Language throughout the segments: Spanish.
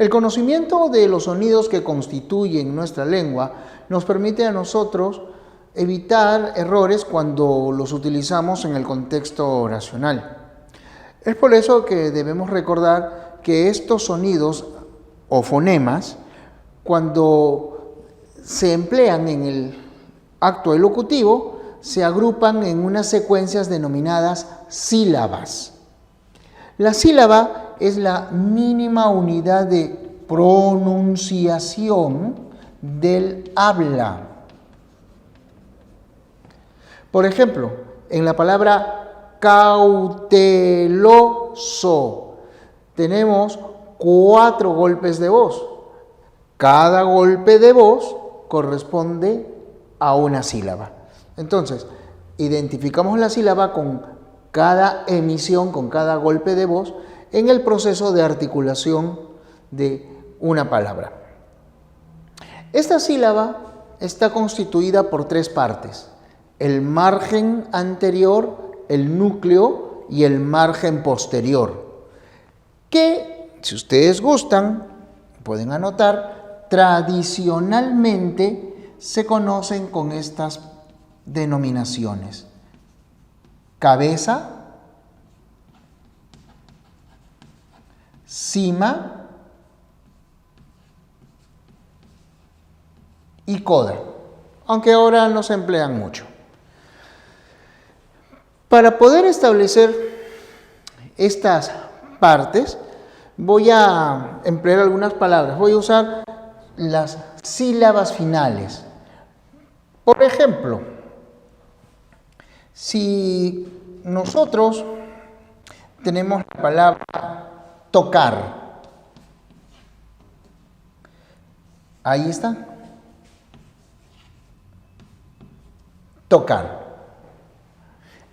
El conocimiento de los sonidos que constituyen nuestra lengua nos permite a nosotros evitar errores cuando los utilizamos en el contexto oracional. Es por eso que debemos recordar que estos sonidos o fonemas, cuando se emplean en el acto elocutivo, se agrupan en unas secuencias denominadas sílabas. La sílaba es la mínima unidad de pronunciación del habla. Por ejemplo, en la palabra cauteloso tenemos 4 golpes de voz. Cada golpe de voz corresponde a una sílaba. Entonces, identificamos la sílaba con cada emisión, con cada golpe de voz en el proceso de articulación de una palabra. Esta sílaba está constituida por 3 partes: el margen anterior, el núcleo y el margen posterior, que, si ustedes gustan, pueden anotar, tradicionalmente se conocen con estas denominaciones: cabeza, cima y coda, aunque ahora no se emplean mucho. Para poder establecer estas partes, voy a emplear algunas palabras. Voy a usar las sílabas finales. Por ejemplo, si nosotros tenemos la palabra tocar, ahí está, tocar.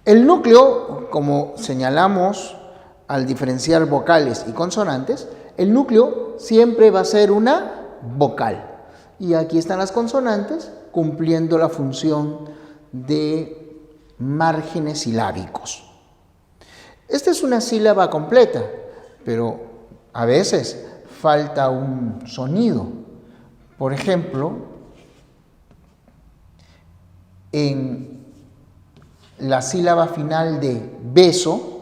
El núcleo, como señalamos al diferenciar vocales y consonantes, el núcleo siempre va a ser una vocal. Y aquí están las consonantes cumpliendo la función de márgenes silábicos. Esta es una sílaba completa, pero a veces falta un sonido. Por ejemplo, en la sílaba final de beso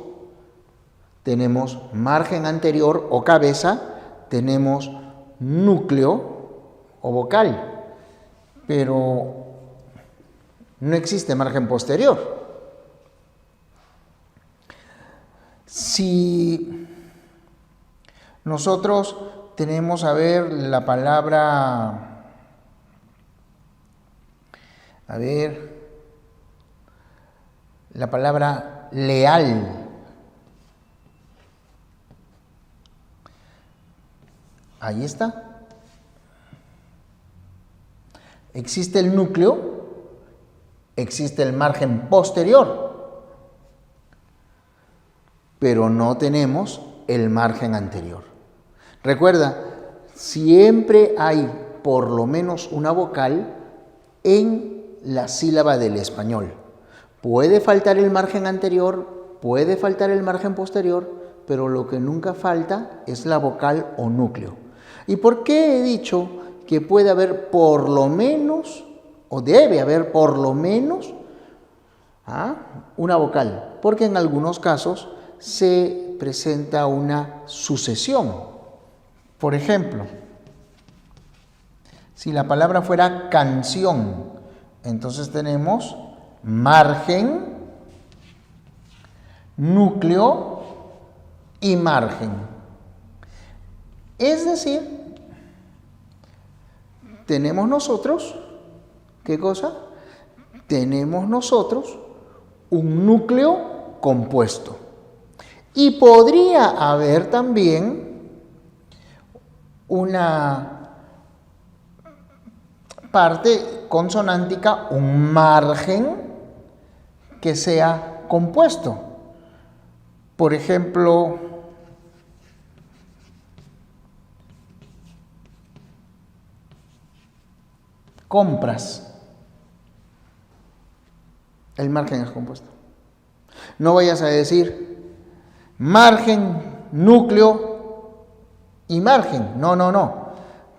tenemos margen anterior o cabeza, tenemos núcleo o vocal, pero no existe margen posterior. Si nosotros tenemos, a ver, la palabra, la palabra leal. Ahí está. Existe el núcleo, existe el margen posterior, pero no tenemos el margen anterior. Recuerda, siempre hay por lo menos una vocal en la sílaba del español. Puede faltar el margen anterior, puede faltar el margen posterior, pero lo que nunca falta es la vocal o núcleo. ¿Y por qué he dicho que puede haber por lo menos, o debe haber por lo menos, una vocal? Porque en algunos casos se presenta una sucesión. Por ejemplo, si la palabra fuera canción, entonces tenemos margen, núcleo y margen. Es decir, tenemos nosotros, ¿qué cosa? Tenemos nosotros un núcleo compuesto. Y podría haber también una parte consonántica, un margen que sea compuesto. Por ejemplo, compras. El margen es compuesto. No vayas a decir margen, núcleo y margen. No, no, no.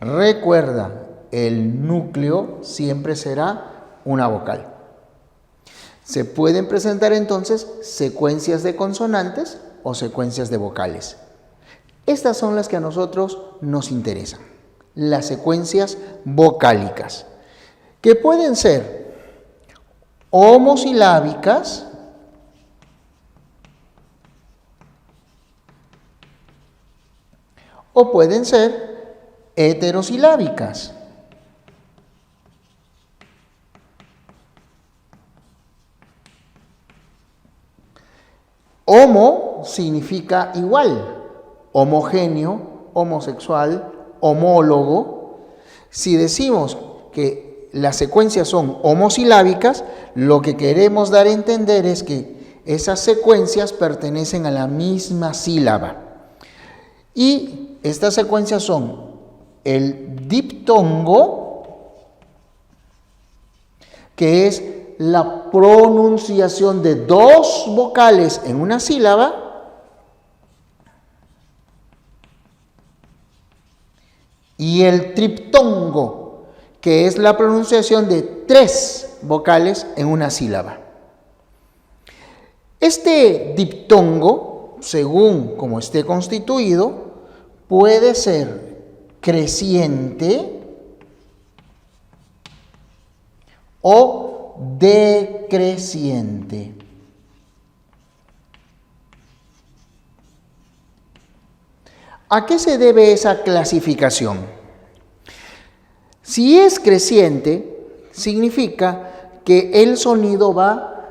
Recuerda, el núcleo siempre será una vocal. Se pueden presentar entonces secuencias de consonantes o secuencias de vocales. Estas son las que a nosotros nos interesan, las secuencias vocálicas, que pueden ser homosilábicas o pueden ser heterosilábicas. Homo significa igual, homogéneo, homosexual, homólogo. Si decimos que las secuencias son homosilábicas, lo que queremos dar a entender es que esas secuencias pertenecen a la misma sílaba. Y estas secuencias son el diptongo, que es la pronunciación de dos vocales en una sílaba, y el triptongo, que es la pronunciación de tres vocales en una sílaba. Este diptongo, según como esté constituido, puede ser creciente o decreciente. ¿A qué se debe esa clasificación? Si es creciente, significa que el sonido va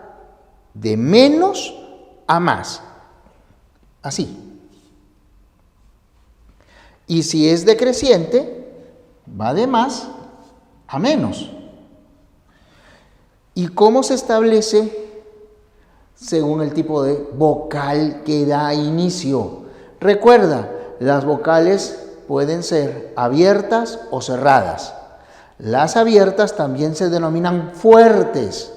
de menos a más, así. Y si es decreciente, va de más a menos. ¿Y cómo se establece? Según el tipo de vocal que da inicio. Recuerda, las vocales pueden ser abiertas o cerradas. Las abiertas también se denominan fuertes.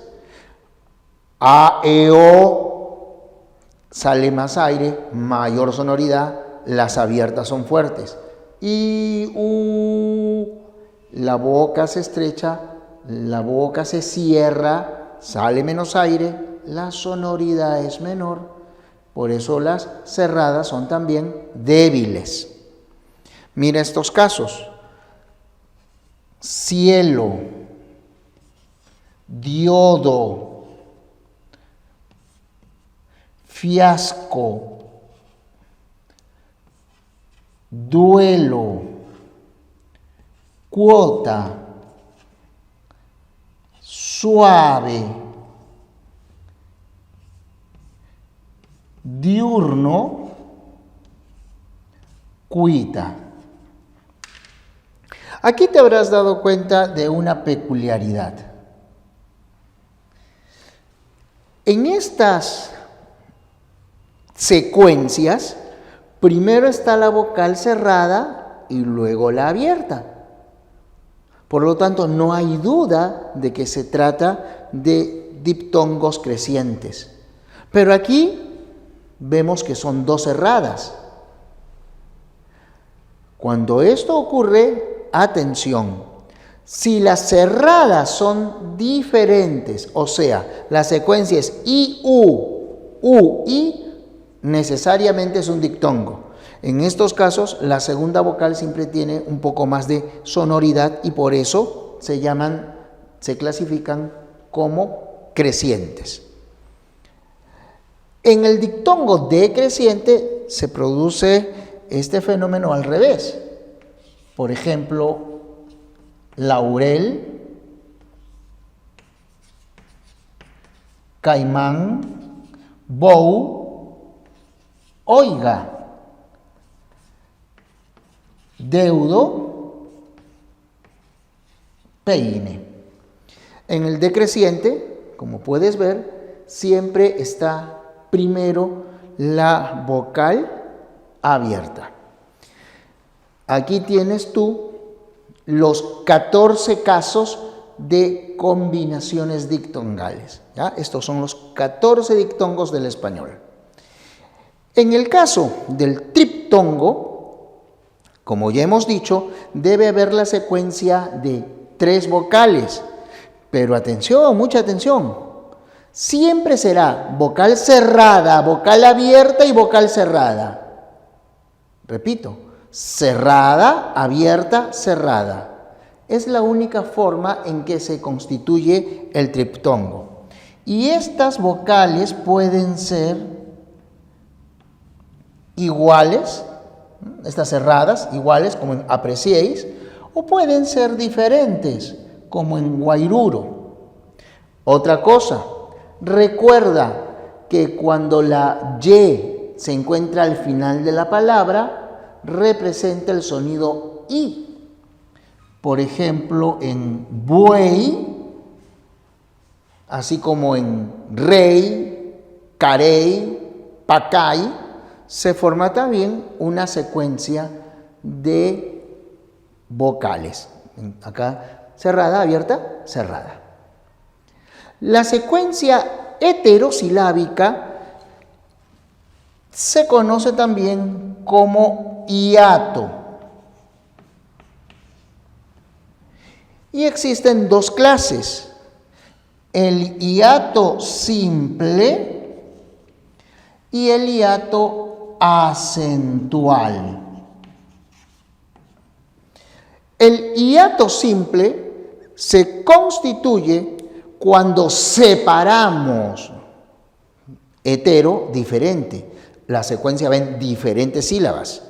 A, E, O, sale más aire, mayor sonoridad, las abiertas son fuertes. I, U, la boca se estrecha, la boca se cierra, sale menos aire, la sonoridad es menor, por eso las cerradas son también débiles. Mira estos casos: cielo, diodo, fiasco, duelo, cuota, suave, diurno, cuita. Aquí te habrás dado cuenta de una peculiaridad. En estas secuencias, primero está la vocal cerrada y luego la abierta. Por lo tanto, no hay duda de que se trata de diptongos crecientes. Pero aquí vemos que son dos cerradas. Cuando esto ocurre, atención, si las cerradas son diferentes, o sea, la secuencia es I, U, I, necesariamente es un diptongo. En estos casos, la segunda vocal siempre tiene un poco más de sonoridad y por eso se clasifican como crecientes. En el diptongo decreciente se produce este fenómeno al revés. Por ejemplo, laurel, caimán, bow, oiga, deudo, peine. En el decreciente, como puedes ver, siempre está primero la vocal abierta. Aquí tienes tú los 14 casos de combinaciones dictongales, ¿ya? Estos son los 14 dictongos del español. En el caso del triptongo, Como ya hemos dicho, debe haber la secuencia de 3 vocales. Pero atención, mucha atención. Siempre será vocal cerrada, vocal abierta y vocal cerrada. Repito, cerrada, abierta, cerrada. Es la única forma en que se constituye el triptongo. Y estas vocales pueden ser iguales, estas cerradas, iguales como en apreciéis, o pueden ser diferentes, como en Guairuro. Otra cosa, recuerda que cuando la Y se encuentra al final de la palabra, representa el sonido I. Por ejemplo, en buey, así como en rey, carey, pacay, se forma también una secuencia de vocales. Acá, cerrada, abierta, cerrada. La secuencia heterosilábica se conoce también como hiato. Y existen 2 clases: el hiato simple y el hiato acentual. El hiato simple se constituye cuando separamos hetero, diferente. La secuencia va en diferentes sílabas.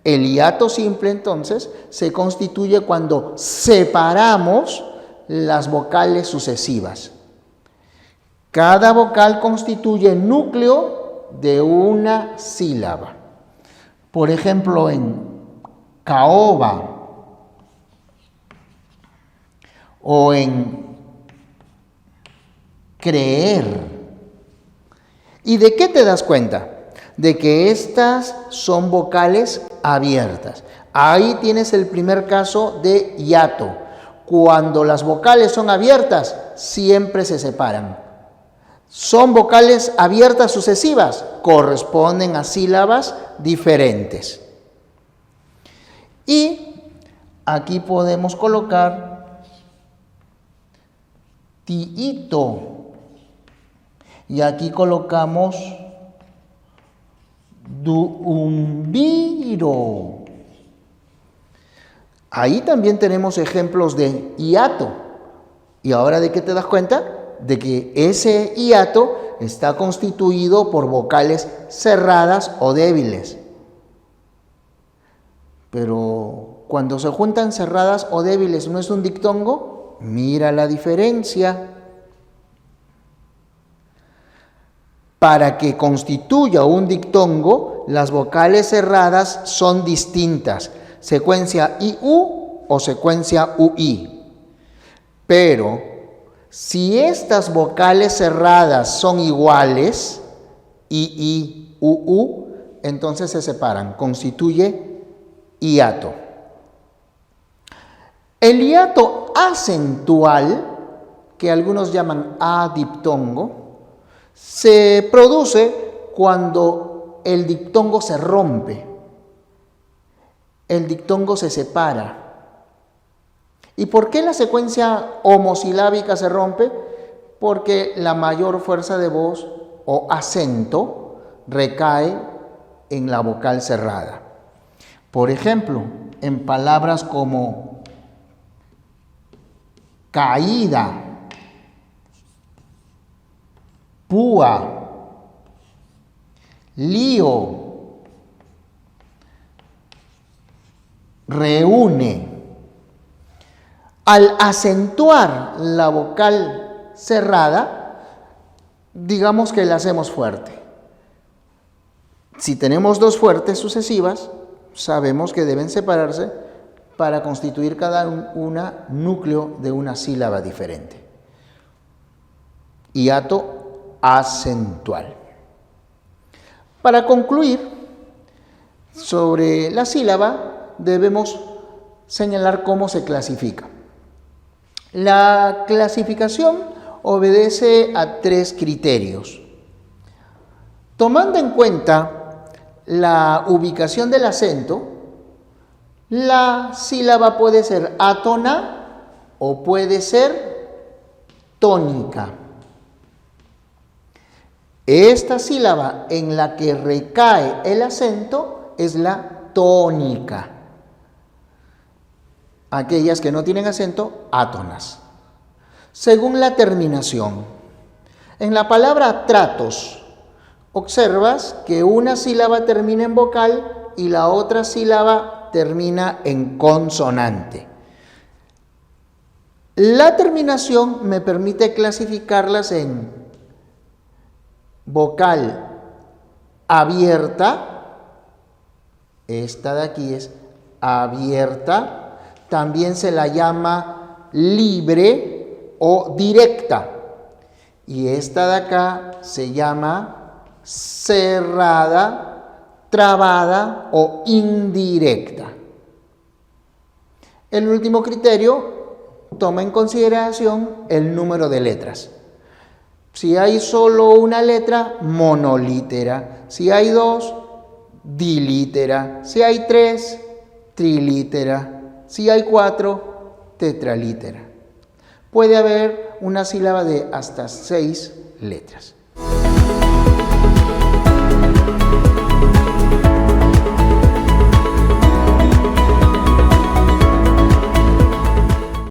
El hiato simple, entonces, se constituye cuando separamos las vocales sucesivas. Cada vocal constituye núcleo de una sílaba. Por ejemplo, en caoba o en creer. ¿Y de qué te das cuenta? De que estas son vocales abiertas. Ahí tienes el primer caso de hiato. Cuando las vocales son abiertas, siempre se separan. Son vocales abiertas sucesivas, corresponden a sílabas diferentes. Y aquí podemos colocar tiito. Y aquí colocamos duumbiro. Ahí también tenemos ejemplos de hiato. ¿Y ahora de qué te das cuenta? De que ese hiato está constituido por vocales cerradas o débiles. Pero cuando se juntan cerradas o débiles, ¿no es un diptongo? Mira la diferencia. Para que constituya un diptongo, las vocales cerradas son distintas, secuencia IU o secuencia UI. Pero si estas vocales cerradas son iguales, II, UU, entonces se separan, constituye hiato. El hiato acentual, que algunos llaman adiptongo, se produce cuando el diptongo se rompe, el diptongo se separa. ¿Y por qué la secuencia homosilábica se rompe? Porque la mayor fuerza de voz o acento recae en la vocal cerrada. Por ejemplo, en palabras como caída, púa, lío, reúne. Al acentuar la vocal cerrada, digamos que la hacemos fuerte. Si tenemos 2 fuertes sucesivas, sabemos que deben separarse para constituir cada una núcleo de una sílaba diferente. Hiato acentual. Para concluir, sobre la sílaba debemos señalar cómo se clasifica. La clasificación obedece a 3 criterios. Tomando en cuenta la ubicación del acento, La sílaba puede ser átona o puede ser tónica. Esta sílaba en la que recae el acento es la tónica. Aquellas que no tienen acento, átonas. Según la terminación. En la palabra tratos, observas que una sílaba termina en vocal y la otra sílaba termina en consonante. La terminación me permite clasificarlas en vocal abierta, esta de aquí es abierta, también se la llama libre o directa, y esta de acá se llama cerrada, trabada o indirecta. El último criterio toma en consideración el número de letras. Si hay solo una letra, monolítera. Si hay dos, dilítera. Si hay tres, trilítera. Si hay cuatro, tetralítera. Puede haber una sílaba de hasta 6 letras.